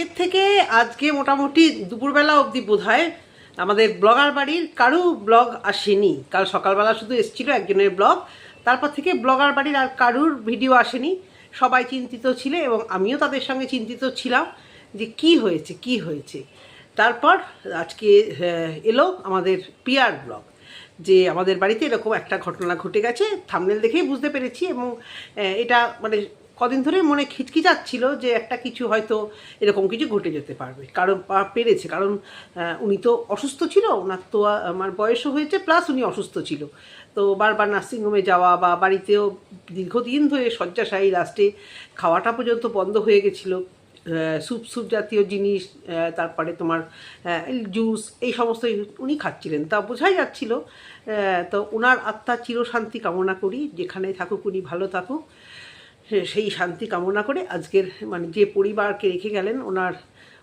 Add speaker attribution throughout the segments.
Speaker 1: এর থেকে আজকে মোটামুটি দুপুরবেলা অবধি বোধহয় আমাদের ব্লগার বাড়ির কারো ব্লগ আসেনি। কাল সকালবেলা শুধু এসেছিল একজনের ব্লগ, তারপর থেকে ব্লগার বাড়ির আর কারুর ভিডিও আসেনি। সবাই চিন্তিত ছিল এবং আমিও তাদের সঙ্গে চিন্তিত ছিলাম যে কি হয়েছে। তারপর আজকে এলো আমাদের পিয়ার ব্লগ যে আমাদের বাড়িতে এরকম একটা ঘটনা ঘটে গেছে। থাম্বনেল দেখেই বুঝতে পেরেছি এবং এটা মানে কদিন ধরে মনে খিচখিচাচ্ছিল যে একটা কিছু হয়তো এরকম কিছু ঘটে যেতে পারবে, কারণ পেরেছে, কারণ উনি তো অসুস্থ ছিল, ওনার তো আমার বয়সও হয়েছে, প্লাস উনি অসুস্থ ছিল। তো বারবার নার্সিংহোমে যাওয়া বা বাড়িতেও দীর্ঘদিন ধরে শয্যাশায়ী, লাস্টে খাওয়াটা পর্যন্ত বন্ধ হয়ে গেছিলো। স্যুপ জাতীয় জিনিস, তারপরে তোমার জুস, এই সমস্ত উনি খাচ্ছিলেন, তা বোঝাই যাচ্ছিল। তো ওনার আত্মার চিরশান্তি কামনা করি, যেখানে থাকুক উনি ভালো থাকুক, সেই শান্তি কামনা করে আজকের মানে যে পরিবারকে রেখে গেলেন, ওনার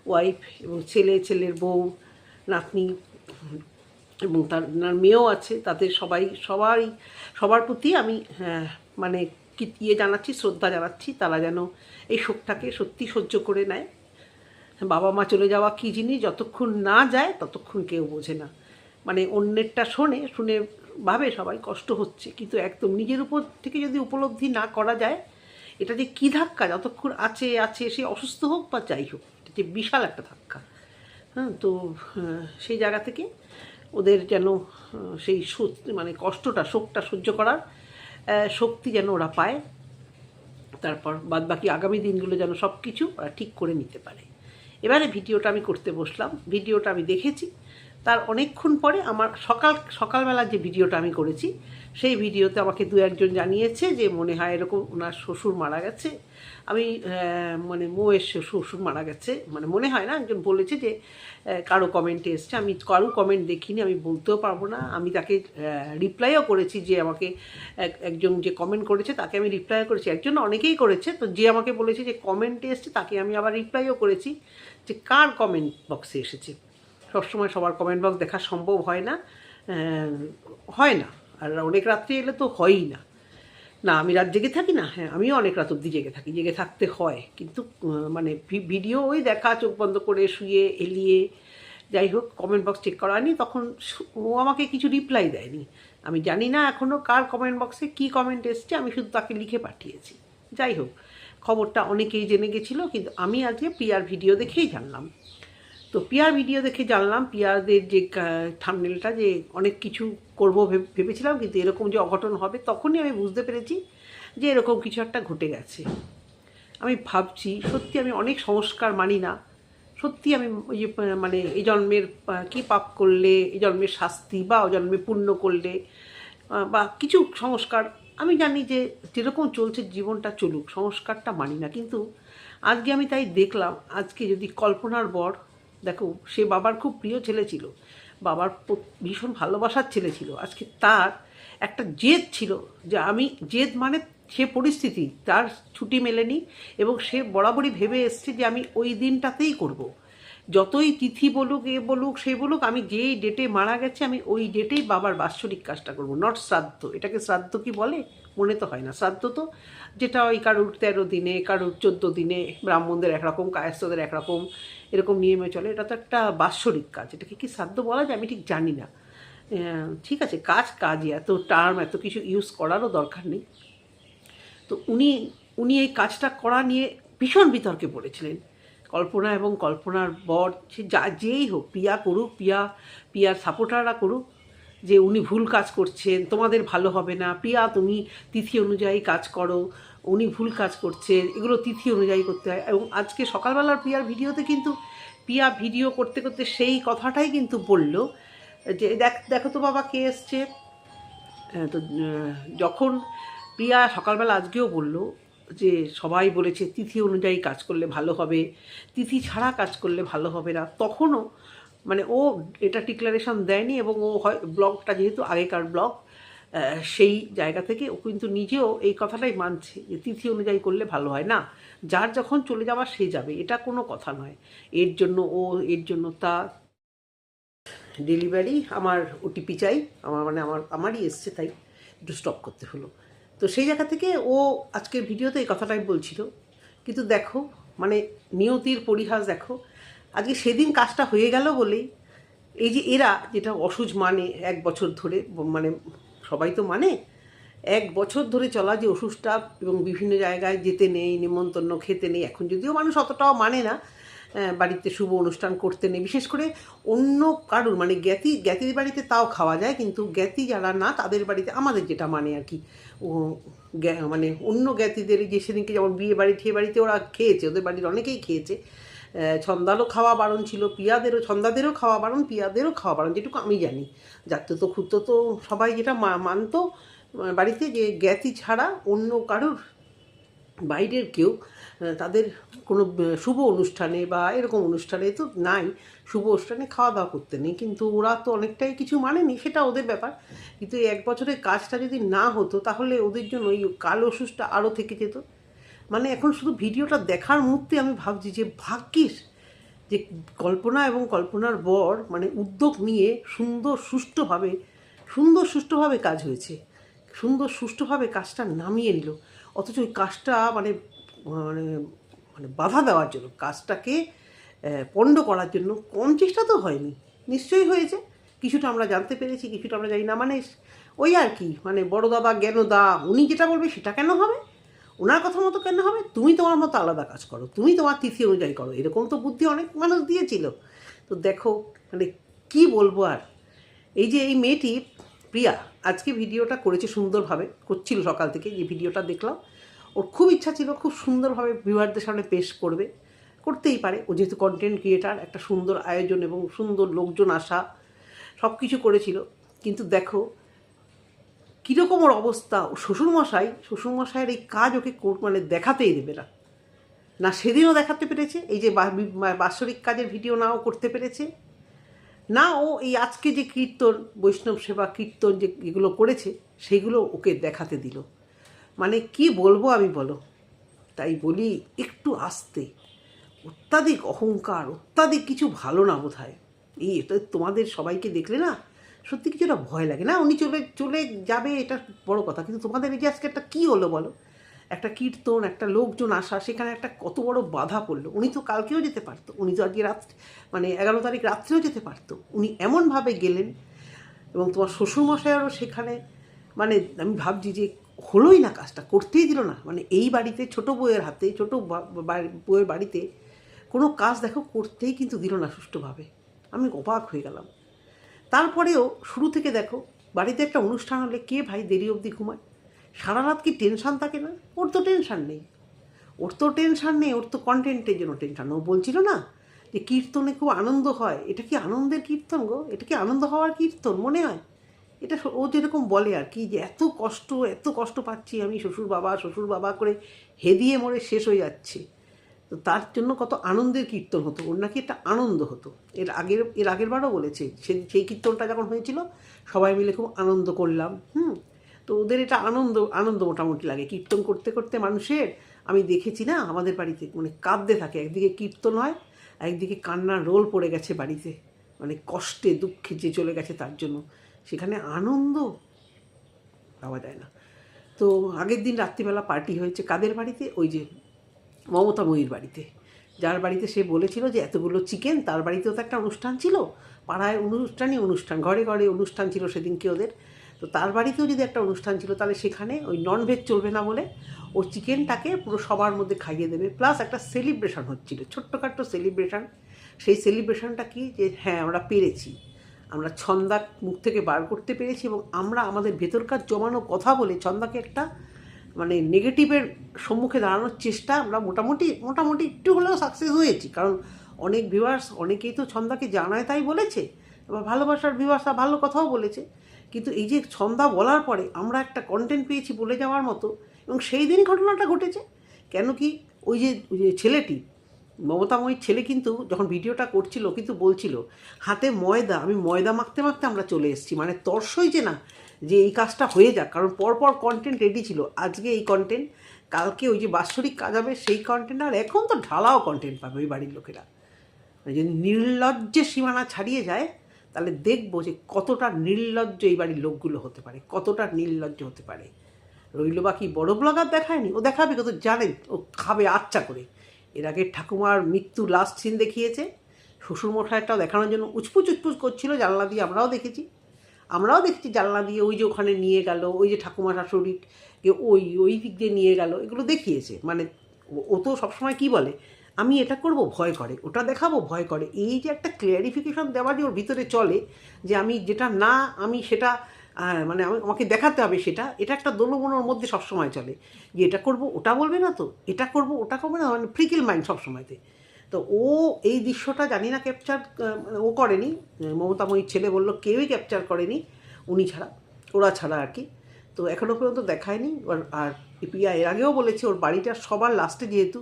Speaker 1: ওয়াইফ এবং ছেলের বউ, নাতনি এবং ওনার মেয়েও আছে, তাদের সবার প্রতি আমি মানে জানাচ্ছি, শ্রদ্ধা জানাচ্ছি। তারা যেন এই শোকটাকে সত্যি সহ্য করে নেয়। বাবা মা চলে যাওয়া কী জিনিস, যতক্ষণ না যায় ততক্ষণ কেউ বোঝে না। মানে অন্যেরটা শুনে ভাবে সবাই কষ্ট হচ্ছে, কিন্তু একদম নিজের উপর থেকে যদি উপলব্ধি না করা যায়, এটা যে কী ধাক্কা, যতক্ষণ আছে সে অসুস্থ হোক বা যাই হোক, এটা যে বিশাল একটা ধাক্কা। তো সেই জায়গা থেকে ওদের যেন সেই মানে কষ্টটা, শোকটা সহ্য করার শক্তি যেন ওরা পায়, তারপর বাদবাকি আগামী দিনগুলো যেন সব কিছু ওরা ঠিক করে নিতে পারে। এবারে ভিডিওটা আমি করতে বসলাম, ভিডিওটা আমি দেখেছি। তার অনেকক্ষণ পরে আমার সকালবেলা যে ভিডিওটা আমি করেছি, সেই ভিডিওতে আমাকে দু একজন জানিয়েছে যে মনে হয় এরকম ওনার শ্বশুর মারা গেছে। আমি মানে মৌয়ের শ্বশুর মারা গেছে, মানে মনে হয় না, একজন বলেছে যে কারো কমেন্টে এসছে। আমি কারো কমেন্ট দেখিনি, আমি বলতেও পারবো না। আমি তাকে রিপ্লাইও করেছি, যে আমাকে একজন যে কমেন্ট করেছে তাকে আমি রিপ্লাইও করেছি, একজন অনেকেই করেছে। তো যে আমাকে বলেছে যে কমেন্টে এসছে, তাকে আমি আবার রিপ্লাইও করেছি যে কার কমেন্ট বক্সে এসেছে। সবসময় সবার কমেন্ট বক্স দেখা সম্ভব হয় না, আর অনেক রাত্রি এলে তো হয়ই না। আমি রাত জেগে থাকি না, হ্যাঁ আমিও অনেক রাত অবধি জেগে থাকতে হয়, কিন্তু মানে ভিডিও ওই দেখা, চোখ বন্ধ করে শুয়ে এলিয়ে, যাই হোক, কমেন্ট বক্স চেক করা হয়নি। তখন ও আমাকে কিছু রিপ্লাই দেয়নি। আমি জানি না এখনও কার কমেন্ট বক্সে কী কমেন্ট এসছে, আমি শুধু তাকে লিখে পাঠিয়েছি। যাই হোক, খবরটা অনেকেই জেনে গেছিলো, কিন্তু আমি আজকে পিয়ার ভিডিও দেখেই জানলাম। তো পিয়ার ভিডিও দেখে জানলাম, পিয়ারদের যে থাম্বনেলটা, যে অনেক কিছু করবো ভেবেছিলাম, কিন্তু এরকম যে অঘটন হবে তখনই আমি বুঝতে পেরেছি যে এরকম কিছু একটা ঘটে গেছে। আমি ভাবছি সত্যি আমি অনেক সংস্কার মানি না, সত্যি আমি ওই যে মানে এই জন্মের কী পাপ করলে এই জন্মের শাস্তি, বা ও জন্মে পুণ্য করলে বা কিছু সংস্কার, আমি জানি যে যেরকম চলছে জীবনটা চলুক, সংস্কারটা মানি না। কিন্তু আজকে আমি তাই দেখলাম, আজকে যদি কল্পনার বর, দেখো সে বাবার খুব প্রিয় ছেলে ছিল, বাবার ভীষণ ভালোবাসার ছেলে ছিল, আজকে তার একটা জেদ ছিল, যে আমি জেদ মানে সে পরিস্থিতি, তার ছুটি মেলেনি এবং সে বরাবরই ভেবে এসছে যে আমি ওই দিনটাতেই করব। যতই তিথি বলুক, বলুক, সে বলুক, আমি যেই ডেটে মারা গেছে আমি ওই ডেটেই বাবার বাৎসরিক কাজটা করব, নট শ্রাদ্ধ। এটাকে শ্রাদ্ধ কি বলে মনে তো হয় না। শ্রাদ্ধ তো যেটা ওই কারুর 13 দিনে, কারুর 14 দিনে, ব্রাহ্মণদের একরকম, কায়স্থদের একরকম, এরকম নিয়মে চলে। এটা তো একটা বাৎসরিক কাজ, এটাকে কি শ্রাদ্ধ বলা যায় আমি ঠিক জানি না। ঠিক আছে, কাজই, এত টার্ম এত কিছু ইউজ করারও দরকার নেই। তো উনি এই কাজটা করা নিয়ে ভীষণ বিতর্কে পড়েছিলেন। কল্পনা এবং কল্পনার বর, সে যেই হোক, পিয়া করুক, পিয়ার সাপোর্টাররা করুক, যে উনি ভুল কাজ করছেন, তোমাদের ভালো হবে না, পিয়া তুমি তিথি অনুযায়ী কাজ করো, উনি ভুল কাজ করছেন, এগুলো তিথি অনুযায়ী করতে হয়। এবং আজকে সকালবেলার পিয়ার ভিডিওতে কিন্তু পিয়া ভিডিও করতে করতে সেই কথাটাই কিন্তু বলল, যে দেখো তো বাবা কে এসছে। তো যখন প্রিয়া সকালবেলা আজকেও বলল যে সবাই বলেছে তিথি অনুযায়ী কাজ করলে ভালো হবে, তিথি ছাড়া কাজ করলে ভালো হবে না, তখনও মানে ও এটা ডিক্লারেশন দেয়নি। এবং ও হয় ব্লগটা যেহেতু আগেকার ব্লগ, সেই জায়গা থেকে ও কিন্তু নিজেও এই কথাটাই মানছে যে তিথি অনুযায়ী করলে ভালো হয় না। যার যখন চলে যাওয়া সে যাবে, এটা কোনো কথা নয়। এর জন্য তা ডেলিভারি, আমার ওটিপি চাই, আমারই এসছে, তাই একটু স্টপ করতে হলো। তো সেই জায়গা থেকে ও আজকের ভিডিওতে এই কথাটাই বলছিল। কিন্তু দেখো মানে নিয়তির পরিহাস দেখো। আজকে সেদিন কাজটা হয়ে গেল বলেই এই যে এরা যেটা অসুজ মানে 1 বছর ধরে, মানে সবাই তো মানে 1 বছর ধরে চলা যে অসুজটা, এবং বিভিন্ন জায়গায় যেতে নেই, নিমন্ত্রণ খেতে নেই, এখন যদিও মানুষ অতটাও মানে না, বাড়িতে শুভ অনুষ্ঠান করতে নেই, বিশেষ করে অন্য কারুর মানে জ্ঞাতির বাড়িতে তাও খাওয়া যায়, কিন্তু জ্ঞাতি যারা না তাদের বাড়িতে আমাদের যেটা মানে আর কি, মানে অন্য জ্ঞাতিদের যে সেদিনকে যেমন বিয়ে বাড়ি ঠিয়ে বাড়িতে ওরা খেয়েছে, ওদের বাড়ির অনেকেই খেয়েছে, ছন্দারও খাওয়া বারণ ছিল, ছন্দাদেরও খাওয়া বারণ, পিয়াদেরও খাওয়া বারণ, যেটুকু আমি জানি। যাতে তো ক্ষুদ্র তো সবাই যেটা মানতো বাড়িতে, যে জ্ঞাতি ছাড়া অন্য কারুর বাইরের কেউ তাদের কোনো শুভ অনুষ্ঠানে বা এরকম অনুষ্ঠানে তো নাই, শুভ অনুষ্ঠানে খাওয়া দাওয়া করতে নেই, কিন্তু ওরা তো অনেকটাই কিছু মানেনি, সেটা ওদের ব্যাপার। কিন্তু এই 1 বছরের কাজটা যদি না হতো তাহলে ওদের জন্য ওই কাল অসুস্থটা আরও থেকে যেত। মানে এখন শুধু ভিডিওটা দেখার মুহূর্তে আমি ভাবছি যে ভাগ্যিস যে কল্পনা এবং কল্পনার বর মানে উদ্যোগ নিয়ে সুষ্ঠুভাবে কাজ হয়েছে, সুষ্ঠুভাবে কাজটা নামিয়ে নিল। অথচ ওই কাজটা মানে মানে মানে বাধা দেওয়ার জন্য, কাজটাকে পণ্ড করার জন্য কম চেষ্টা তো হয়নি, নিশ্চয়ই হয়েছে। কিছুটা আমরা জানতে পেরেছি, কিছুটা আমরা জানি না, মানে ওই আর কি, মানে বড় দাদা জ্ঞানদা উনি যেটা বলবে সেটা কেন হবে, ওনার কথা মতো কেন হবে, তুমি তোমার মতো আলাদা কাজ করো, তুমি তোমার তিথি অনুযায়ী করো, এরকম তো বুদ্ধি অনেক মানুষ দিয়েছিল। তো দেখো মানে কি বলবো আর। এই যে এই মেয়েটি প্রিয়া আজকে ভিডিওটা করেছে সুন্দরভাবে, করছিল সকাল থেকে, যে ভিডিওটা দেখলাম ওর খুব ইচ্ছা ছিল খুব সুন্দরভাবে ভিউয়ারদের সামনে পেশ করবে, করতেই পারে, ও যেহেতু কন্টেন্ট ক্রিয়েটার, একটা সুন্দর আয়োজন এবং সুন্দর লোকজন আসা সব কিছু করেছিল। কিন্তু দেখো কীরকম ওর অবস্থা, শ্বশুরমশাইয়ের এই কাজ ওকে মানে দেখাতেই দেবে না, না সেদিনও দেখাতে পেরেছে, এই যে বাৎসরিক কাজের ভিডিও নাও করতে পেরেছে, না ও এই আজকে যে কীর্তন, বৈষ্ণব সেবা কীর্তন যেগুলো করেছে সেগুলো ওকে দেখাতে দিল। মানে কি বলবো আমি বলো, তাই বলি একটু আস্তে, অত্যাধিক অহংকার, অত্যাধিক কিছু ভালো না বোধ হয়। এটা তোমাদের সবাইকে দেখলে না সত্যি কিছুটা ভয় লাগে না, উনি চলে যাবে এটা বড় কথা, কিন্তু তোমাদের এই যে আজকে একটা কী হলো বলো, একটা কীর্তন, একটা লোকজন আসা, সেখানে একটা কত বড় বাধা পড়লো। উনি তো কালকেও যেতে পারতো, উনি তো আজকে মানে 11 তারিখ রাত্রেও যেতে পারতো, উনি এমনভাবে গেলেন, এবং তোমার শ্বশুরমশাইয়েরও সেখানে, মানে আমি ভাবছি যে হলোই না, কাজটা করতেই দিল না। মানে এই বাড়িতে ছোটো বউয়ের হাতে, ছোটো বউয়ের বাড়িতে কোনো কাজ দেখো করতেই কিন্তু দিল না সুষ্ঠুভাবে, আমি অবাক হয়ে গেলাম। তারপরেও শুরু থেকে দেখো, বাড়িতে একটা অনুষ্ঠান হলে কে ভাই দেরি অবধি ঘুমায়, সারা রাত কি টেনশান থাকে না? ওর তো টেনশান নেই, ওর তো কন্টেন্টের জন্য টেনশান। ও বলছিল না যে কীর্তনে খুব আনন্দ হয়, এটা কি আনন্দের কীর্তন গো, এটা কি আনন্দ হওয়ার কীর্তন মনে হয়? এটা ও যেরকম বলে আর কি, যে এত কষ্ট পাচ্ছি আমি, শ্বশুর বাবা করে হেদিয়ে মরে শেষ হয়ে যাচ্ছে, তো তার জন্য কত আনন্দের কীর্তন হতো, ওর নাকি একটা আনন্দ হতো। এর আগের বারও বলেছে, সেই কীর্তনটা যখন হয়েছিল সবাই মিলে খুব আনন্দ করলাম। তো ওদের এটা আনন্দ মোটামুটি লাগে কীর্তন করতে করতে মানুষের। আমি দেখেছি না আমাদের বাড়িতে, মানে কাঁদতে থাকে, একদিকে কীর্তন হয়, একদিকে কান্নার রোল পড়ে গেছে বাড়িতে, মানে কষ্টে দুঃখে যে চলে গেছে তার জন্য, সেখানে আনন্দ পাওয়া যায় না। তো আগের দিন রাত্রিবেলা পার্টি হয়েছে কাদের বাড়িতে, ওই যে মমতাময়ীর বাড়িতে, যার বাড়িতে সে বলেছিল যে এতগুলো চিকেন, তার বাড়িতেও তো একটা অনুষ্ঠান ছিল, পাড়ায় অনুষ্ঠান, ঘরে ঘরে অনুষ্ঠান ছিল সেদিনকে ওদের, তো তার বাড়িতেও যদি একটা অনুষ্ঠান ছিল তাহলে সেখানে ওই ননভেজ চলবে না বলে ও চিকেনটাকে পুরো সবার মধ্যে খাইয়ে দেবে, প্লাস একটা সেলিব্রেশন হচ্ছিল, ছোট্টখাট্টো সেলিব্রেশন। সেই সেলিব্রেশনটা কি, যে হ্যাঁ আমরা পেরেছি, আমরা ছন্দা মুখ থেকে বার করতে পেরেছি, এবং আমরা আমাদের ভেতরকার জমানো কথা বলে ছন্দাকে একটা মানে নেগেটিভের সম্মুখে দাঁড়ানোর চেষ্টা আমরা মোটামুটি একটু হলেও সাকসেস হয়েছি। কারণ অনেক ভিউয়ার্স, অনেকেই তো ছন্দাকে জানায় তাই বলেছে, আবার ভালোবাসার ভিউয়ার্সরা ভালো কথাও বলেছে, কিন্তু এই যে ছন্দা বলার পরে আমরা একটা কন্টেন্ট পেয়েছি বলে যাওয়ার মতো, এবং সেই দিনই ঘটনাটা ঘটেছে। কেন কি, ওই যে ছেলেটি, মমতাময়ীর ছেলে কিন্তু যখন ভিডিওটা করছিল কিন্তু বলছিল হাতে ময়দা, আমি ময়দা মাখতে মাখতে আমরা চলে এসেছি, মানে তর্স হয়েছে না যে এই কাজটা হয়ে যাক, কারণ পরপর কন্টেন্ট রেডি ছিল, আজকে এই কন্টেন্ট, কালকে ওই যে বাৎসরিক কাজ হবে সেই কন্টেন্ট, আর এখন তো ঢালাও কন্টেন্ট পাবে ওই বাড়ির লোকেরা। যদি নির্লজ্জের সীমানা ছাড়িয়ে যায় তাহলে দেখবো যে কতটা নির্লজ্জ এই বাড়ির লোকগুলো হতে পারে, কতটা নির্লজ্জ হতে পারে। রইল বাকি বড় ব্লগার দেখায়নি, ও দেখাবে, কত জানে ও খাবে আচ্ছা করে, এর আগে ঠাকুমার মৃত্যু লাস্ট সিন দেখিয়েছে, শ্বশুরমশাইটাও দেখানোর জন্য উচপুচ উচপুচ করছিল জানলা দিয়ে, আমরাও দেখেছি জানলা দিয়ে, ওই যে ওখানে নিয়ে গেল, ওই যে ঠাকুমা শাশুড়িকে ওই দিক দিয়ে নিয়ে গেল, এগুলো দেখিয়েছে। মানে ও তো সবসময় কী বলে, আমি এটা করব ভয় করে, ওটা দেখাবো ভয় করে। এই যে একটা ক্লিয়ারিফিকেশন দেওয়া যে ওর ভিতরে চলে, যে আমি যেটা না আমি সেটা মানে আমাকে দেখাতে হবে সেটা, এটা একটা দোলমনোর মধ্যে সবসময় চলে, যে এটা করব ওটা বলবে না তো, এটা করব ওটা করবে না, মানে ফ্রিকিল মাইন্ড সবসময়তে। তো ও এই দৃশ্যটা জানি না ক্যাপচার ও করেনি, মমতাময়ীর ছেলে বলল কেউই ক্যাপচার করেনি উনি ছাড়া, ওরা ছাড়া আর কি। তো এখনও পর্যন্ত দেখায়নি। আর পিয়া এর আগেও বলেছে ওর বাড়িটা সবার লাস্টে, যেহেতু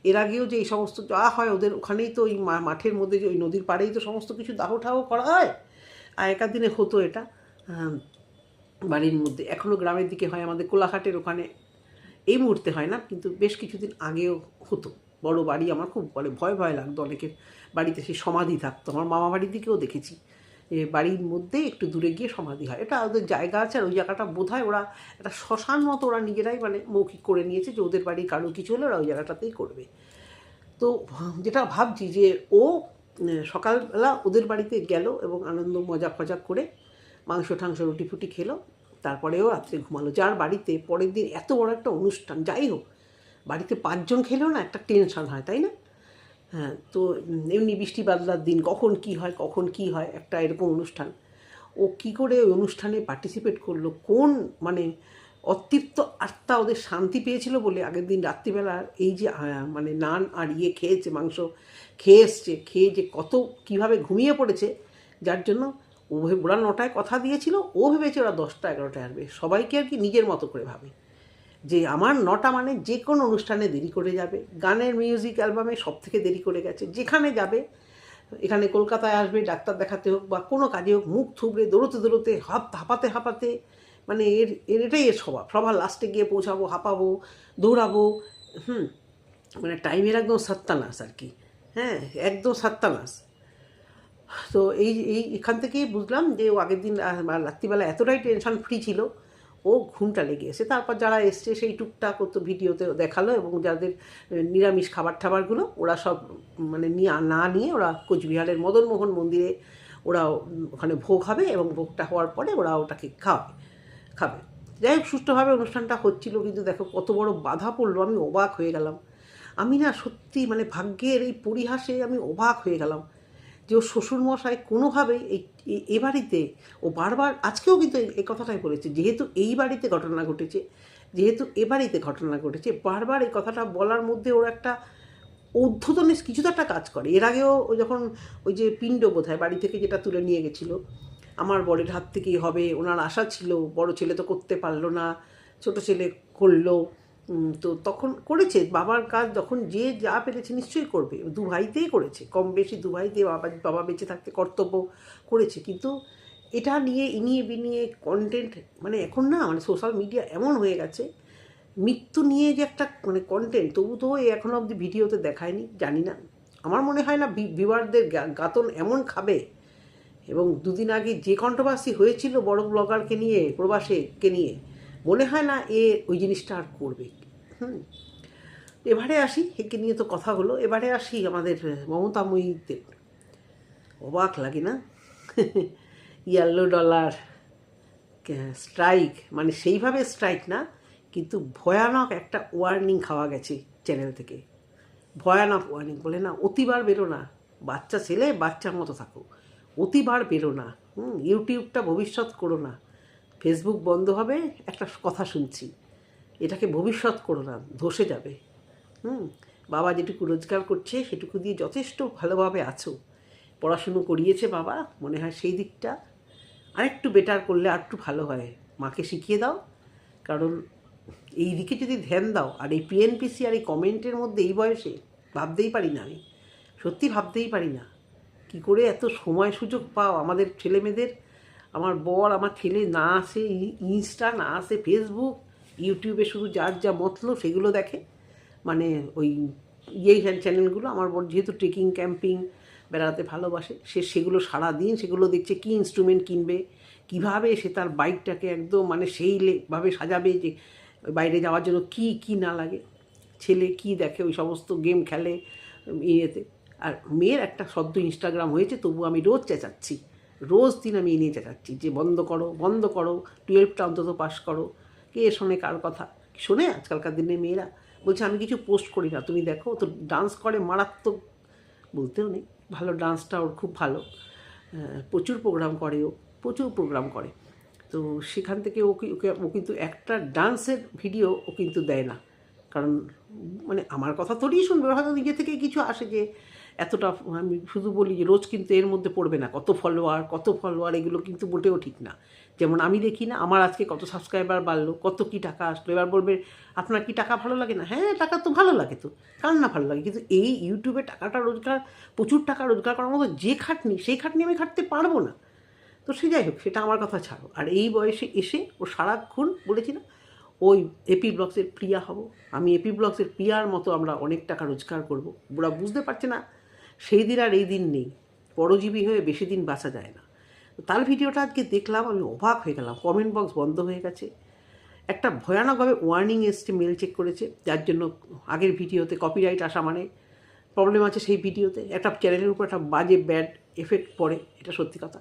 Speaker 1: এর আগেও যে এই সমস্ত যা হয় ওদের ওখানেই তো ওই মাঠের মধ্যে যে ওই নদীর পাড়েই তো সমস্ত কিছু দাহ ঠাহ করা হয়, আগেকার দিনে হতো এটা বাড়ির মধ্যে। এখনও গ্রামের দিকে হয়, আমাদের কোলাঘাটের ওখানে এই মুহূর্তে হয় না, কিন্তু বেশ কিছুদিন আগেও হতো। বড় বাড়ি, আমার খুব ভয় ভয় লাগতো অনেকের বাড়িতে সেই সমাধি থাকতো। আমার মামা বাড়ির দিকেও দেখেছি যে বাড়ির মধ্যে একটু দূরে গিয়ে সমাধি হয়, এটা ওদের জায়গা আছে। আর ওই জায়গাটা বোধহয় ওরা একটা শ্মশান মতো ওরা নিজেরাই মানে মৌখিক করে নিয়েছে, যে ওদের বাড়ির কারো কিছু হলে ওরা ওই জায়গাটাতেই করবে। তো যেটা ভাবছি যে ও সকালবেলা ওদের বাড়িতে গেল এবং আনন্দ মজা ফজা করে মাংস ঠাংস রুটি ফুটি খেলো, তারপরেও রাত্রে ঘুমালো। যার বাড়িতে পরের দিন এত বড় একটা অনুষ্ঠান, যাই হোক বাড়িতে 5 জন খেলেও না একটা টেনশন হয়, তাই না? হ্যাঁ, তো এমনি বৃষ্টি বাদলার দিন কখন কি হয় একটা এরকম অনুষ্ঠান, ও কি করে ওই অনুষ্ঠানে পার্টিসিপেট করলো, কোন মানে অতৃপ্ত আত্মা ওদের শান্তি পেয়েছিল বলে আগের দিন রাত্রিবেলা এই যে মানে নান আর খেয়েছে, মাংস খেয়ে এসছে, খেয়ে যে কত কীভাবে ঘুমিয়ে পড়েছে, যার জন্য ওরা 9টায় কথা দিয়েছিল, ও ভেবেছে ওরা 10টা 11টায় আসবে। সবাইকে আর কি নিজের মতো করে ভাবে যে আমার 9টা মানে যে কোনো অনুষ্ঠানে দেরি করে যাবে, গানের মিউজিক অ্যালবামে সব থেকে দেরি করে গেছে, যেখানে যাবে, এখানে কলকাতায় আসবে ডাক্তার দেখাতে হোক বা কোনো কাজে হোক, মুখ থুবড়ে দৌড়তে হাঁপাতে মানে এটাই এর স্বভাব। সবার লাস্টে গিয়ে পৌঁছাবো, হাঁপাবো, দৌড়াবো, মানে টাইমের একদম সত্যানাশ আর কি। হ্যাঁ, একদম সত্যানাশ। তো এখান থেকেই বুঝলাম যে ও আগের দিন রাত্রিবেলা এতটাই টেনশন ফ্রি ছিল, ও ঘুমটা লেগে এসে তারপর যারা এসছে সেই টুকটাক তো ভিডিওতে দেখালো, এবং যাদের নিরামিষ খাবারগুলো ওরা সব মানে নিয়ে ওরা কোচবিহারের মদনমোহন মন্দিরে ওরা ওখানে ভোগ হবে, এবং ভোগটা হওয়ার পরে ওরা ওটাকে খাবে। যাই হোক সুষ্ঠুভাবে অনুষ্ঠানটা হচ্ছিল, কিন্তু দেখো কত বড় বাধা পড়লো, আমি অবাক হয়ে গেলাম। আমি না সত্যি মানে ভাগ্যের এই পরিহাসে আমি অবাক হয়ে গেলাম যে ওর শ্বশুরমশাই কোনোভাবেই এই বাড়িতে, ও বারবার আজকেও কিন্তু এই কথাটাই বলেছে, যেহেতু এই বাড়িতে ঘটনা ঘটেছে, বারবার এই কথাটা বলার মধ্যে ওর একটা ঊর্ধ্বতনে কিছু তো একটা কাজ করে। এর আগেও যখন ওই যে পিণ্ড বোধহয় বাড়ি থেকে যেটা তুলে নিয়ে গেছিলো, আমার বরের হাত থেকেই হবে ওনার আশা ছিল, বড় ছেলে তো করতে পারলো না, ছোট ছেলে করলো, তো তখন করেছে বাবার কাজ, যখন যে যা পেরেছে নিশ্চয়ই করবে, দু ভাইতেই করেছে, কম বেশি দু ভাইতে বাবা বেঁচে থাকতে কর্তব্য করেছে। কিন্তু এটা নিয়ে ইনিয়ে বিনিয়ে কন্টেন্ট, মানে এখন না মানে সোশ্যাল মিডিয়া এমন হয়ে গেছে, মৃত্যু নিয়ে যে একটা মানে কন্টেন্ট, তবু তো এখনও অবধি ভিডিওতে দেখায়নি, জানি না, আমার মনে হয় না ভিউয়ারদের গাতন এমন খাবে। এবং দুদিন আগে যে কন্ট্রোভার্সি হয়েছিল বড় ব্লগারকে নিয়ে, প্রবাসীকে নিয়ে, মনে হয় না ওই জিনিসটা আর করবে। এবারে আসি, একে নিয়ে তো কথা হলো, এবারে আসি আমাদের মমতাময়ীতে। অবাক লাগে না? $1 স্ট্রাইক, মানে সেইভাবে স্ট্রাইক না, কিন্তু ভয়ানক একটা ওয়ার্নিং খাওয়া গেছে চ্যানেল থেকে। ভয়ানক ওয়ার্নিং, বলে না অতিবার বেরো না, বাচ্চা ছেলে বাচ্চার মতো থাকো, অতিবার বেরো না, ইউটিউবটা ভবিষ্যৎ করো না, ফেসবুক বন্ধ হবে, একটা কথা শুনছি, এটাকে ভবিষ্যৎ করো না, ধসে যাবে। বাবা যেটুকু রোজগার করছে সেটুকু দিয়ে যথেষ্ট ভালোভাবে আছো, পড়াশুনো করিয়েছে বাবা, মনে হয় সেই দিকটা আরেকটু বেটার করলে আরেকটু ভালো হয়, মাকে শিখিয়ে দাও। কারণ এই দিকে যদি ধ্যান দাও, আর এই পিএনপিসি আর এই কমেন্টের মধ্যে এই বয়সে ভাবতেই পারি না, আমি সত্যি ভাবতেই পারি না কী করে এত সময় সুযোগ পাও আমাদের ছেলেমেয়েদের। আমার বর, আমার ছেলে না আসে ইনস্টা, না আসে ফেসবুক, ইউটিউবে শুধু যার যা মতলব সেগুলো দেখে, মানে ওই চ্যানেলগুলো। আমার বর যেহেতু ট্রেকিং ক্যাম্পিং বেড়াতে ভালোবাসে, সেগুলো সারাদিন সেগুলো দেখছে, কী ইনস্ট্রুমেন্ট কিনবে, কীভাবে সে তার বাইকটাকে একদম মানে সেইভাবে সাজাবে যে বাইরে যাওয়ার জন্য কী কী না লাগে। ছেলে কি দেখে, ওই সমস্ত গেম খেলে ইয়েতে। আর মেয়ের একটা সদ্য ইনস্টাগ্রাম হয়েছে, তবু আমি রোজ চেঁচাচ্ছি, রোজ দিন আমি নিয়ে চেঁচাচ্ছি যে বন্ধ করো বন্ধ করো, 12টা অন্তত পাস করো। কে শোনে কার কথা? শোনে আজকালকার দিনে মেয়েরা? বলছে আমি কিছু পোস্ট করি না, তুমি দেখো তো ডান্স করে মারাত্মক, বলতেও নেই, ভালো ডান্সটা ওর খুব ভালো, প্রচুর প্রোগ্রাম করে, ও প্রচুর প্রোগ্রাম করে। তো সেখান থেকে ও কিন্তু একটা ডান্সের ভিডিও ও কিন্তু দেয় না, কারণ মানে আমার কথা তোরই শুনবে, হয়তো নিজে থেকে কিছু আসে যে এতটা, আমি শুধু বলি যে রোজ কিন্তু এর মধ্যে পড়বে না কত ফলোয়ার এগুলো কিন্তু মোটেও ঠিক না। যেমন আমি দেখি না আমার আজকে কত সাবস্ক্রাইবার বাড়লো, কত কি টাকা আসলো, এবার বলবে আপনার কি টাকা ভালো লাগে না? হ্যাঁ, টাকা তো ভালো লাগে, তো কার না ভালো লাগে, কিন্তু এই ইউটিউবে টাকাটা রোজগার, প্রচুর টাকা রোজগার করার মতো যে খাটনি, সেই খাটনি আমি খাটতে পারবো না। তো সে যাই হোক, সেটা আমার কথা ছাড়ো। আর এই বয়সে এসে ও সারাক্ষণ বলেছি না, ওই এপি ব্লগসের প্রিয়া হব, আমি এপি ব্লগসের প্রিয়ার মতো আমরা অনেক টাকা রোজগার করব। ওরা বুঝতে পারছে না সেই দিন আর এই দিন নেই, পরজীবী হয়ে বেশি দিন বাঁচা যায় না। তার ভিডিওটা আজকে দেখলাম, আমি অবাক হয়ে গেলাম, কমেন্ট বক্স বন্ধ হয়ে গেছে, একটা ভয়ানকভাবে ওয়ার্নিং এসছে, মেল চেক করেছে, যার জন্য আগের ভিডিওতে কপিরাইট আসা মানে প্রবলেম আছে, সেই ভিডিওতে একটা চ্যানেলের উপর একটা বাজে ব্যাড এফেক্ট পড়ে, এটা সত্যি কথা।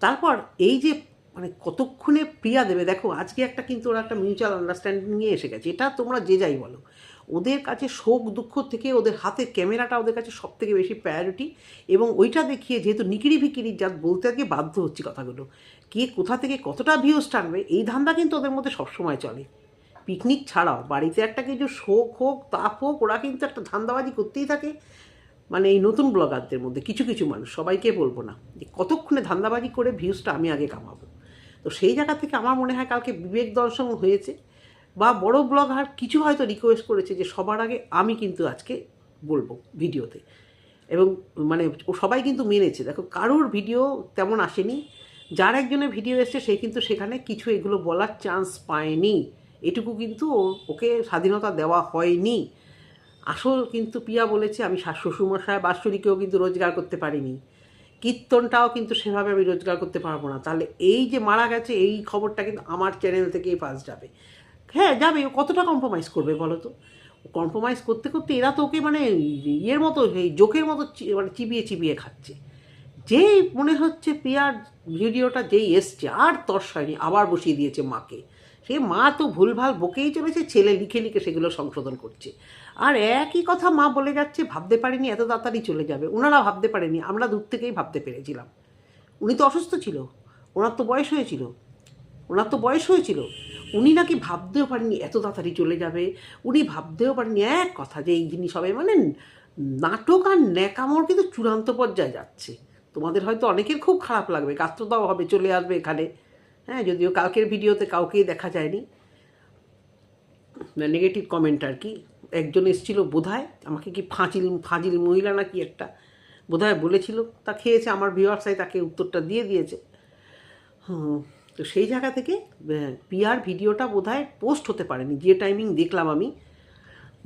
Speaker 1: তারপর এই যে মানে কতক্ষণে প্রিয়া দেবে, দেখো আজকে একটা কিন্তু ওরা একটা মিউচুয়াল আন্ডারস্ট্যান্ডিং নিয়ে এসে গেছে, এটা তোমরা যে যাই বলো, ওদের কাছে শোক দুঃখ থেকে ওদের হাতে ক্যামেরাটা ওদের কাছে সব থেকে বেশি প্রায়োরিটি। এবং ওইটা দেখিয়ে যেহেতু নিকিরি ভিকিরি যা বলতে আজকে বাধ্য হচ্ছে কথাগুলো, কে কোথা থেকে কতটা ভিউজ টানবে এই ধান্দা কিন্তু ওদের মধ্যে সবসময় চলে। পিকনিক ছাড়াও বাড়িতে একটা কিছু শোক হোক তাপ হোক, ওরা কিন্তু একটা ধান্দাবাজি করতেই থাকে। মানে এই নতুন ব্লগারদের মধ্যে কিছু কিছু মানুষ, সবাইকে বলবো না, যে কতক্ষণে ধান্দাবাজি করে ভিউজটা আমি আগে কামাবো। তো সেই জায়গা থেকে আমার মনে হয় কালকে বিবেক দর্শন হয়েছে, বা বড় ব্লগার কিছু হয়তো রিকোয়েস্ট করেছে যে সবার আগে আমি কিন্তু আজকে বলবো ভিডিওতে, এবং মানে ও সবাই কিন্তু মেনেছে। দেখো কারোর ভিডিও তেমন আসেনি, যার একজনের ভিডিও এসছে সে কিন্তু সেখানে কিছু এগুলো বলার চান্স পায়নি, এটুকু কিন্তু ওকে স্বাধীনতা দেওয়া হয়নি। আসল কিন্তু পিয়া বলেছে আমি শ্বশুরমশাই বাৎসরিকেও কিন্তু রোজগার করতে পারিনি, কীর্তনটাও কিন্তু সেভাবে আমি রোজগার করতে পারবো না। তাহলে এই যে মারা গেছে এই খবরটা কিন্তু আমার চ্যানেল থেকেই ফার্স্ট যাবে। হ্যাঁ যাবে, ও কতটা কম্প্রোমাইজ করবে বলো তো? কম্প্রোমাইজ করতে করতে এরা তো ওকে মানে ইয়ের মতো, এই জোকের মতো মানে চিবিয়ে চিবিয়ে খাচ্ছে। যেই মনে হচ্ছে প্রিয়ার ভিডিওটা যেই এসছে আর তর্স হয়নি, আবার বসিয়ে দিয়েছে মাকে। সে মা তো ভুলভাল বকেই চলেছে, ছেলে লিখে লিখে সেগুলো সংশোধন করছে। আর একই কথা মা বলে যাচ্ছে, ভাবতে পারিনি এত তাড়াতাড়ি চলে যাবে। ওনারা ভাবতে পারেনি, আমরা দূর থেকেই ভাবতে পেরেছিলাম। উনি তো অসুস্থ ছিল, ওনার তো বয়স হয়েছিল, উনি নাকি ভাবতেও পারেননি এত তাড়াতাড়ি চলে যাবে। উনি ভাবতেও পারেননি এক কথা যে এই জিনিস হবে, মানে নাটক আর ন্যাকামোর কিন্তু চূড়ান্ত পর্যায়ে যাচ্ছে। তোমাদের হয়তো অনেকের খুব খারাপ লাগবে, কাস্ত্রদাও হবে, চলে আসবে এখানে। হ্যাঁ, যদিও কালকের ভিডিওতে কাউকেই দেখা যায়নি নেগেটিভ কমেন্ট আর কি। একজন এসেছিল বোধহয়, আমাকে কি ফাজিল মহিলা না কি একটা বোধহয় বলেছিল, তা খেয়েছে, আমার ভিউয়ার্সাই তাকে উত্তরটা দিয়ে দিয়েছে। তো সেই জায়গা থেকে পিয়ার ভিডিওটা বোধহয় পোস্ট হতে পারেনি, যে টাইমিং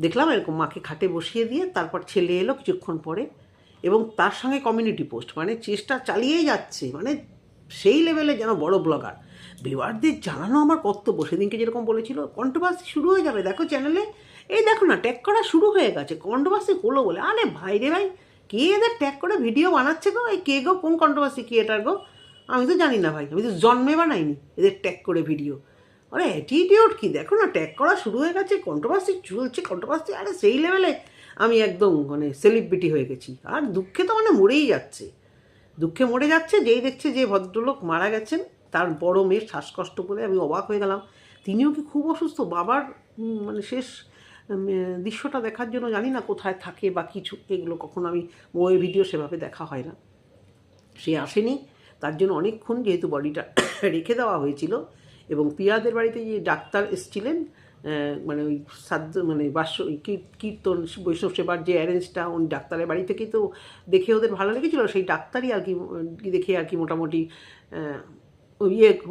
Speaker 1: দেখলাম এরকম মাকে খাটে বসিয়ে দিয়ে তারপর ছেলে এলো কিছুক্ষণ পরে, এবং তার সঙ্গে কমিউনিটি পোস্ট, মানে চেষ্টা চালিয়েই যাচ্ছে, মানে সেই লেভেলে যেন বড় ব্লগার। ভিউয়ারদের জানানো আমার কর্তব্য, সেদিনকে যেরকম বলেছিল কন্ট্রোভার্সি শুরু হয়ে যাবে দেখো চ্যানেলে, এই দেখো না ট্যাগ করা শুরু হয়ে গেছে, কন্ট্রোভার্সি হলো বলে। আরে ভাই রে ভাই, কে এদের ট্যাগ করে ভিডিও বানাচ্ছে গো? এই কে গো, কোন কন্ট্রোভার্সি ক্রিয়েটার গো? আমি তো জানি না ভাই, আমি তো জন্মে বানাইনি এদের ট্যাগ করে ভিডিও। আরে অ্যাটিটিউড কি, দেখো না ট্যাগ করা শুরু হয়ে গেছে, কন্ট্রোভার্সি চলছে, কন্ট্রোভার্সি। আরে সেই লেভেলে আমি একদম মানে সেলিব্রিটি হয়ে গেছি। আর দুঃখে তো মানে মরেই যাচ্ছে, যেই দেখছে যে ভদ্রলোক মারা গেছেন, তার বড় মেয়ের শ্বাসকষ্ট করে। আমি অবাক হয়ে গেলাম, তিনিও কি খুব অসুস্থ? বাবার মানে শেষ দৃশ্যটা দেখার জন্য জানি না কোথায় থাকে বা কিছু, এগুলো কখনো আমি ওই ভিডিও সেভাবে দেখা হয় না। সে আসেনি, তার জন্য অনেকক্ষণ যেহেতু বডিটা রেখে দেওয়া হয়েছিল, এবং পিয়াদের বাড়িতে যে ডাক্তার এসেছিলেন, মানে ওই মানে কীর্তন বৈষ্ণব সেবার যে অ্যারেঞ্জটা, উনি ডাক্তারের বাড়ি থেকেই তো দেখে ওদের ভালো লেগেছিলো, সেই ডাক্তারই আর কি দেখে আর কি মোটামুটি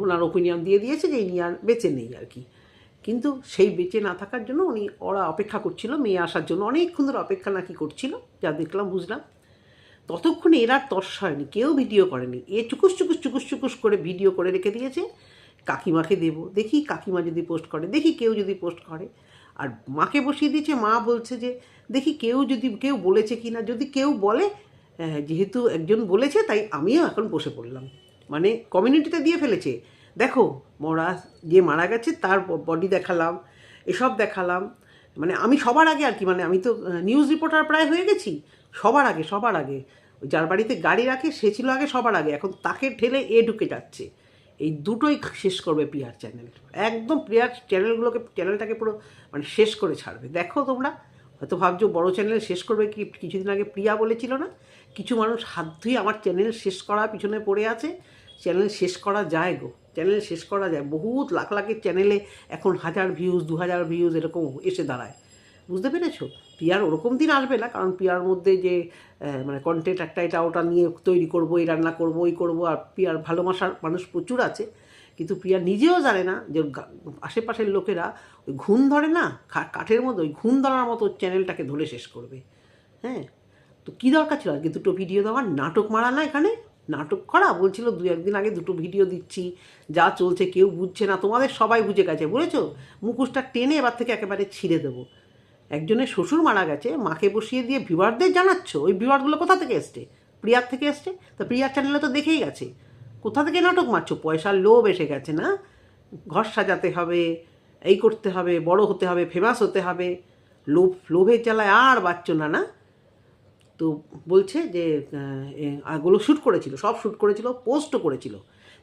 Speaker 1: ওনার ওপিনিয়ন দিয়ে দিয়েছে যে ইনি আর বেঁচে নেই আর কি। কিন্তু সেই বেঁচে না থাকার জন্য ওরা অপেক্ষা করছিল মেয়ে আসার জন্য, অনেকক্ষণ ধরে অপেক্ষা নাকি করছিল, যা দেখলাম বুঝলাম। ততক্ষণে এরা তর্স হয়নি, কেউ ভিডিও করেনি, এ চুকুস করে ভিডিও করে রেখে দিয়েছে। কাকিমাকে দেবো, দেখি কাকিমা যদি পোস্ট করে, দেখি কেউ যদি পোস্ট করে। আর মাকে বসিয়ে দিয়েছে। মা বলছে যে দেখি কেউ বলেছে কি না, যদি কেউ বলে, যেহেতু একজন বলেছে তাই আমিও এখন বসে পড়লাম। মানে কমিউনিটিতে দিয়ে ফেলেছে, দেখো যে মারা গেছে তার বডি দেখালাম, এসব দেখালাম। মানে আমি সবার আগে আর কি, মানে আমি তো নিউজ রিপোর্টার প্রায় হয়ে গেছি, সবার আগে যার বাড়িতে গাড়ি রাখে সে ছিল আগে সবার আগে, এখন তাকে ঠেলে ঢুকে যাচ্ছে। এই দুটোই শেষ করবে পিআর চ্যানেল, একদম পিআর চ্যানেলটাকে পুরো মানে শেষ করে ছাড়বে। দেখো তোমরা হয়তো ভাবছো বড় চ্যানেল শেষ করবে, কিছুদিন আগে প্রিয়া বলেছিল না, কিছু মানুষ হাত ধুয়ে আমার চ্যানেল শেষ করার পিছনে পড়ে আছে। চ্যানেল শেষ করা যায় গো, চ্যানেল শেষ করা যায়। বহুত লাখের চ্যানেলে এখন 1000 ভিউজ 2000 ভিউজ এরকম এসে দাঁড়ায়, বুঝতে পেরেছো? পিয়ার ওরকম দিন আসবে না, কারণ পিয়ার মধ্যে যে মানে কন্টেন্ট একটা এটা ওটা নিয়ে তৈরি করবো, এই রান্না করবো, ওই করবো, আর পিয়ার ভালোবাসার মানুষ প্রচুর আছে। কিন্তু পিয়া নিজেও জানে না যে আশেপাশের লোকেরা ওই ঘুণ ধরে না কাঠের মধ্যে, ওই ঘুণ ধরার মতো চ্যানেলটাকে ধরে শেষ করবে। হ্যাঁ, তো কী দরকার ছিল আজকে দুটো ভিডিও দেওয়ার? নাটক মারা না এখানে, নাটক করা। বলছিল 2-1 দিন আগে দুটো ভিডিও দিচ্ছি, যা চলছে কেউ বুঝছে না, তোমাদের সবাই বুঝে গেছে, বুঝেছো? মুখোশটা টেনে এবার থেকে একেবারে ছিঁড়ে দেবো। একজনের শ্বশুর মারা গেছে, মাকে বসিয়ে দিয়ে ভিউয়ারদের জানাচ্ছ, ওই ভিউয়ারগুলো কোথা থেকে এসছে? প্রিয়ার থেকে এসছে। তো প্রিয়ার চ্যানেলে তো দেখেই গেছে, কোথা থেকে নাটক মারছো? পয়সার লোভ এসে গেছে না, ঘর সাজাতে হবে, এই করতে হবে, বড় হতে হবে, ফেমাস হতে হবে, লোভের জ্বালায় আর বাচ্চো না। না তো বলছে যে এগুলো শ্যুট করেছিল, সব শ্যুট করেছিল, পোস্টও করেছিল,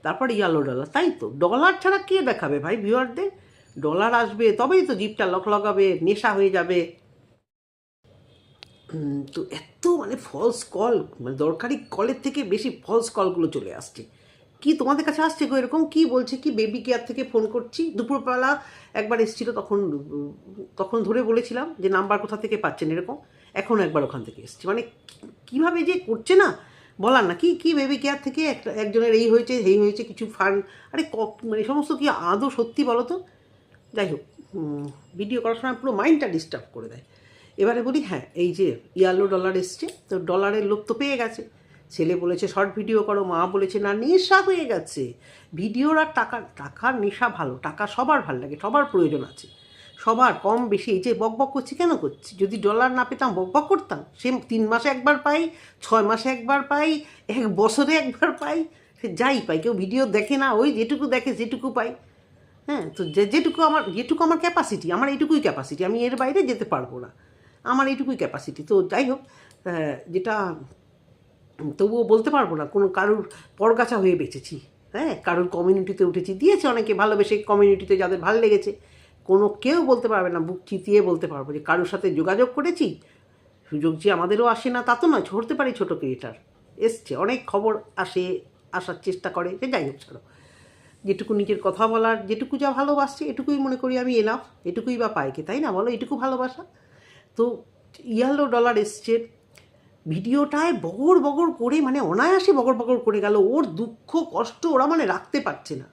Speaker 1: তারপর ইয়েলো ডলার। তাই তো, ডলার ছাড়া কে দেখাবে ভাই ভিউয়ারদের? ডলার আসবে তবেই তো জিপটা লাগাবে, নেশা হয়ে যাবে। তো এত মানে ফলস কল, মানে দরকারি কলের থেকে বেশি ফলস কলগুলো চলে আসছে। কি তোমাদের কাছে আসছে গো এরকম? কি বলছে কি, বেবি কেয়ার থেকে ফোন করছি, দুপুরবেলা একবার এসেছিল, তখন ধরে বলেছিলাম যে নাম্বার কোথা থেকে পাচ্ছেন এরকম, এখন একবার ওখান থেকে এসছে। মানে কীভাবে যে করছে না বলার না। কি বেবি কেয়ার থেকে একজনের এই হয়েছে কিছু ফান্ড, আরে মানে সমস্ত কি আদৌ সত্যি বলো তো? যাই হোক, ভিডিও করার সময় পুরো মাইন্ডটা ডিস্টার্ব করে দেয়। এবারে বলি, হ্যাঁ এই যে ইয়েলো ডলার এসছে, তো ডলারের লোক তো পেয়ে গেছে। ছেলে বলেছে শর্ট ভিডিও করো, মা বলেছে না, নেশা হয়ে গেছে ভিডিওর। আর টাকার নেশা ভালো, টাকা সবার ভালো লাগে, সবার প্রয়োজন আছে, সবার কম বেশি। এই যে বকবক করছি কেন করছি? যদি ডলার না পেতাম বকবক করতাম? সে 3 মাসে একবার পাই, 6 মাসে একবার পাই, 1 বছরে একবার পাই, সে যাই পাই। কেউ ভিডিও দেখে না, ওই যেটুকু দেখে যেটুকু পাই। হ্যাঁ, তো যেটুকু আমার ক্যাপাসিটি, আমার এইটুকুই ক্যাপাসিটি, আমি এর বাইরে যেতে পারবো না, আমার এইটুকুই ক্যাপাসিটি। তো যাই হোক, যেটা তবুও বলতে পারবো না কোনো কারুর পরগাছা হয়ে বেঁচেছি। হ্যাঁ, কারুর কমিউনিটিতে উঠেছি, দিয়েছে অনেকে ভালোবেসে, কমিউনিটিতে যাদের ভালো লেগেছে, কেউ বলতে পারবে না, বুক চিতিয়ে বলতে পারবো যে কারুর সাথে যোগাযোগ করেছি। সুযোগ যে আমাদেরও আসে না তা তো নয়, হতে পারি ছোটো ক্রিয়েটার, এসছে, অনেক খবর আসার চেষ্টা করে, যে যাই হোক ছাড়ো। যেটুকু নিজের কথা বলার, যেটুকু যা ভালোবাসছে এটুকুই মনে করি আমি এনাফ, এটুকুই বা পাই কি, তাই না বলো? এটুকু ভালোবাসা। তো ইয়েলো ডলার এসছে, ভিডিওটায় বগর করে, মানে অনায়াসে বগর করে গেল। ওর দুঃখ কষ্ট ওরা মানে রাখতে পারছে না,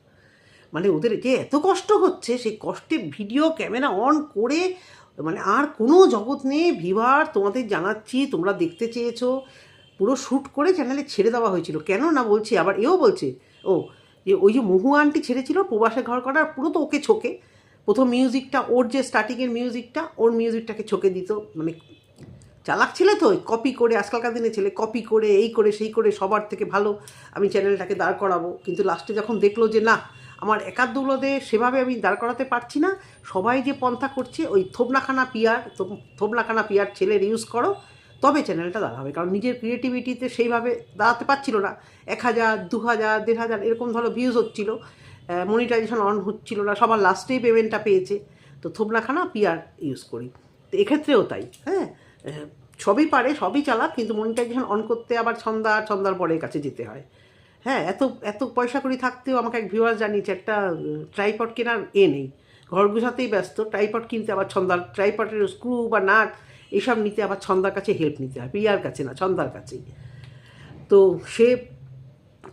Speaker 1: মানে ওদের যে এত কষ্ট হচ্ছে, সেই কষ্টে ভিডিও ক্যামেরা অন করে, মানে আর কোনো জগৎ নেই। ভিউয়ার তোমাদের জানাচ্ছি, তোমরা দেখতে চেয়েছো, পুরো শ্যুট করে চ্যানেলে ছেড়ে দেওয়া হয়েছিল। কেন না বলছি, আবার এও বলছে যে ওই যে মহু আন্টি ছেড়েছিল প্রবাসে ঘর করার, পুরো তো ওকে ছোকে। প্রথম মিউজিকটা ওর, যে স্টার্টিংয়ের মিউজিকটা, ওর মিউজিকটাকে ছোকে দিত। মানে চালাক ছেলে তো, কপি করে, আজকালকার দিনে ছেলে কপি করে, এই করে সেই করে, সবার থেকে ভালো আমি চ্যানেলটাকে দাঁড় করাবো। কিন্তু লাস্টে যখন দেখলো যে না, আমার একার দৌলতে সেভাবে আমি দাঁড় করাতে পারছি না, সবাই যে পন্থা করছে, ওই থোবনাখানা পিয়ার ছেলের ইউজ করো, তবে চ্যানেলটা দাঁড়াবে। কারণ নিজের ক্রিয়েটিভিটিতে সেইভাবে দাঁড়াতে পারছিল না। 1000, 2000, 1500 এরকম ধরো ভিউজ হচ্ছিলো, মনিটাইজেশন অন হচ্ছিল না, সবার লাস্টেই পেমেন্টটা পেয়েছে। তো থোবনাখানা পিয়ার ইউজ করি, তো এক্ষেত্রেও তাই। হ্যাঁ, সবই পারে, সবই চালাক, কিন্তু মনিটাইজেশন অন করতে আবার ছন্দার পরের কাছে যেতে হয়। হ্যাঁ, এত পয়সা করি থাকতেও আমাকে এক ভিউয়ার জানিয়েছে একটা ট্রাইপড কেনার নেই, ঘর গুছাতেই ব্যস্ত, ট্রাইপড কিনতে আবার ট্রাইপডের স্ক্রু বা নাট এইসব নিতে আবার ছন্দার কাছে হেল্প নিতে হয়, প্রিয়ার কাছে না, ছন্দার কাছেই। তো সে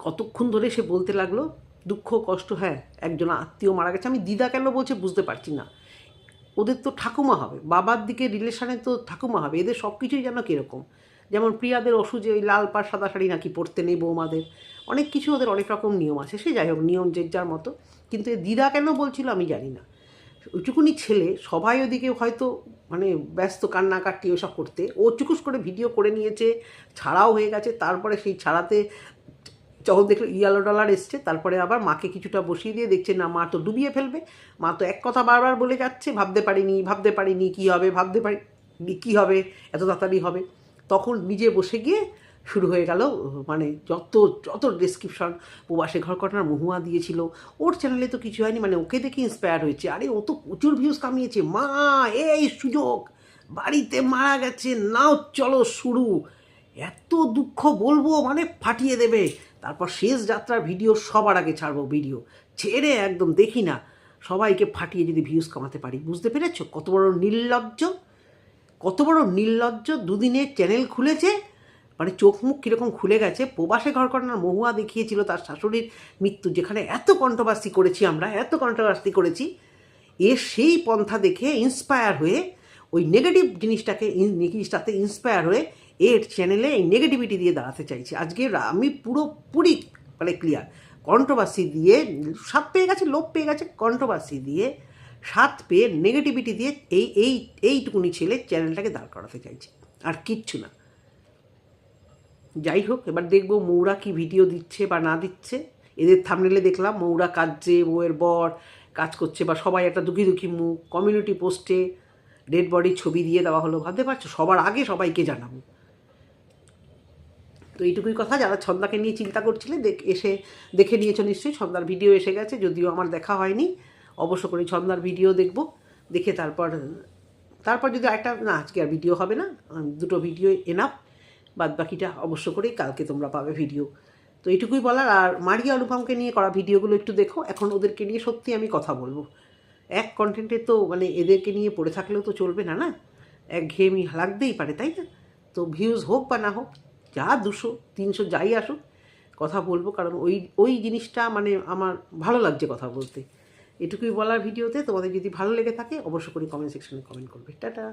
Speaker 1: কতক্ষণ ধরে সে বলতে লাগলো দুঃখ কষ্ট। হ্যাঁ, একজন আত্মীয় মারা গেছে, আমি দিদা কেন বলছে বুঝতে পারছি না। ওদের তো ঠাকুমা হবে, বাবার দিকে রিলেশানে তো ঠাকুমা হবে, এদের সব কিছুই যেন কীরকম। যেমন প্রিয়াদের ওষুধে ওই লাল পাড় সাদা শাড়ি নাকি পরতে নেই বৌমাদের, অনেক কিছু ওদের অনেক রকম নিয়ম আছে, সে যাই হোক, নিয়ম যে যার মতো। কিন্তু এ দিদা কেন বলছিল আমি জানি না। ওইটুকুনি ছেলে, সবাই ওদিকে হয়তো মানে ব্যস্ত কান্নাকাটি ওসব করতে, ও চুকুস করে ভিডিও করে নিয়েছে, ছাড়াও হয়ে গেছে। তারপরে সেই ছাড়াতে যখন দেখলো ইয়েলো ডলার এসছে, তারপরে আবার মাকে কিছুটা বসিয়ে দিয়ে দেখছে না মা তো ডুবিয়ে ফেলবে, মা তো এক কথা বারবার বলে যাচ্ছে, ভাবতে পারিনি কী হবে, ভাবতে পারিনি কী হবে, এত তাড়াতাড়ি হবে। তখন নিজে বসে গিয়ে শুরু হয়ে গেল মানে যত যত ডেসক্রিপশন, প্রবাসে ঘর করার মহুয়া দিয়েছিল। ওর চ্যানেলে তো কিছু হয়নি, মানে ওকে দেখে ইন্সপায়ার হয়েছে। আরে ও তো প্রচুর ভিউজ কামিয়েছে, মা এই সুযোগ, বাড়িতে মারা গেছে, নাও চলো শুরু, এত দুঃখ বলবো মানে ফাটিয়ে দেবে। তারপর শেষ যাত্রার ভিডিও সবার আগে ছাড়বো, ভিডিও ছেড়ে একদম দেখি না, সবাইকে ফাটিয়ে যদি ভিউজ কামাতে পারি। বুঝতে পেরেছ কত বড় নির্লজ্জ, কত বড় নির্লজ্জ। দুদিনে চ্যানেল খুলেছে, মানে চোখ মুখ কীরকম খুলে গেছে। প্রবাসে ঘর করার মহুয়া দেখিয়েছিল তার শাশুড়ির মৃত্যু, যেখানে এত কন্ট্রোভার্সি করেছি আমরা, এত কন্ট্রোভার্সি করেছি। সেই পন্থা দেখে ইন্সপায়ার হয়ে ওই নেগেটিভ জিনিসটাতে ইন্সপায়ার হয়ে এর চ্যানেলে এই নেগেটিভিটি দিয়ে দাঁড়াতে চাইছে। আজকে আমি পুরোপুরি মানে ক্লিয়ার, কন্ট্রোভার্সি দিয়ে স্বাদ পেয়ে গেছে, লোভ পেয়ে গেছে, কন্ট্রোভার্সি দিয়ে স্বাদ পেয়ে নেগেটিভিটি দিয়ে এইটুকুনি ছেলে চ্যানেলটাকে দাঁড় করাতে চাইছে, আর কিচ্ছু না। যাই হোক, এবার দেখবো মৌরা কি ভিডিও দিচ্ছে বা না দিচ্ছে। এদের থাম্বনেলে দেখলাম মৌরা কাঁদছে, বউয়ের বর কাজ করছে, বা সবাই একটা দুঃখী দুঃখী মুখ, কমিউনিটি পোস্টে ডেড বডির ছবি দিয়ে দেওয়া হলো। ভাবতে পারছো, সবার আগে সবাইকে জানাবো। তো এইটুকুই কথা, যারা ছন্দাকে নিয়ে চিন্তা করছিলে এসে দেখে নিয়েছো নিশ্চয়ই, ছন্দার ভিডিও এসে গেছে, যদিও আমার দেখা হয়নি। অবশ্য করে ছন্দার ভিডিও দেখব, দেখে তারপর যদি একটা না, আজকে আর ভিডিও হবে না, দুটো ভিডিও এনাফ, বাদ বাকিটা অবশ্য করেই কালকে তোমরা পাবে ভিডিও। তো এইটুকুই বলার। আর মারিয়া অনুপমকে নিয়ে করা ভিডিওগুলো একটু দেখো, এখন ওদেরকে নিয়ে সত্যি আমি কথা বলবো। এক কন্টেন্টে তো মানে এদেরকে নিয়ে পড়ে থাকলেও তো চলবে না, না একঘেয়েমি লাগতেই পারে, তাই না? তো ভিউজ হোক বা না হোক, যা 200-300 যাই আসুক, কথা বলবো, কারণ ওই জিনিসটা মানে আমার ভালো লাগছে কথা বলতে। এটুকুই বলার ভিডিওতে। তোমাদের যদি ভালো লেগে থাকে অবশ্য করে কমেন্ট সেকশনে কমেন্ট করবে। টাটা।